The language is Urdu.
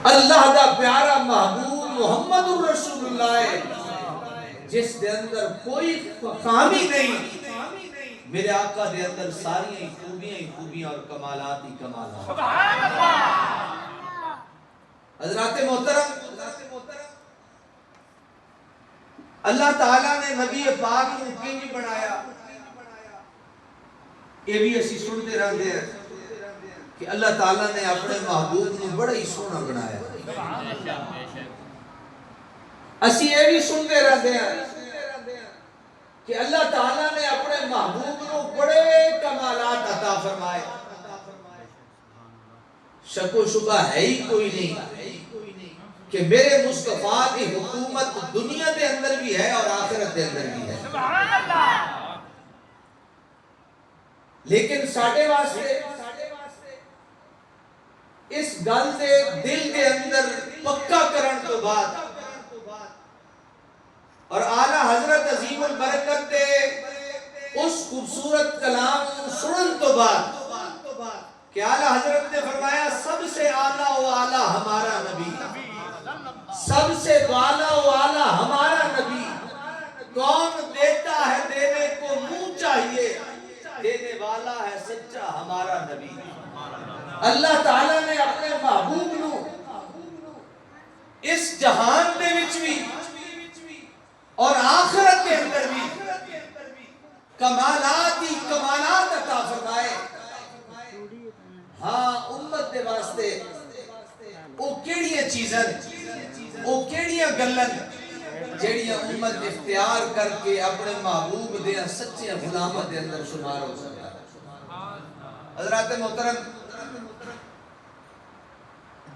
اللہ دا پیارا محبوب محمد رسول اللہ جس دے اندر کوئی خامی نہیں، میرے آقا دے اندر ساری خوبیاں اور کمالات ہی کمالات۔ حضرات محترم، اللہ تعالیٰ نے نبی پاک کو کنج بنایا، یہ بھی اسی سنتے رہتے ہیں کہ اللہ تعالیٰ نے اپنے محبوب کو بڑا ہی سونا بنایا۔ اسی یہ بھی سنتے رہتے ہیں کہ اللہ تعالیٰ نے اپنے محبوب کو بڑے کمالات عطا فرمائے۔ شک و شبہ ہے ہی کوئی نہیں کہ میرے مصطفیٰ کی حکومت دنیا دے اندر بھی ہے اور آخرت دے اندر بھی ہے، لیکن ساڑھے واسطے اس گل دے دل دے اندر پکا کرن تو بعد اور اعلیٰ حضرت عظیم البرکت دے اس خوبصورت کلام سنن تو بعد کہ اعلیٰ حضرت نے فرمایا سب سے اعلیٰ و اعلیٰ ہمارا نبی، سب سے بالا و اعلیٰ ہمارا نبی، کون دیتا ہے دینے کو منہ چاہیے، دینے والا ہے سچا ہمارا نبی۔ اللہ تعالیٰ نے اپنے محبوب نو اس جہان دے وچ بھی اور آخرت کے اندر بھی کمالات ہی کمالات عطا فرمائے۔ ہاں امت دے واسطے وہ کیڑیاں چیزاں، وہ کیڑیاں گلن جیڑیاں امت اختیار کر کے اپنے محبوب دے سچے غلامت دے اندر شمار ہو سکتا ہے۔ حضرات محترم،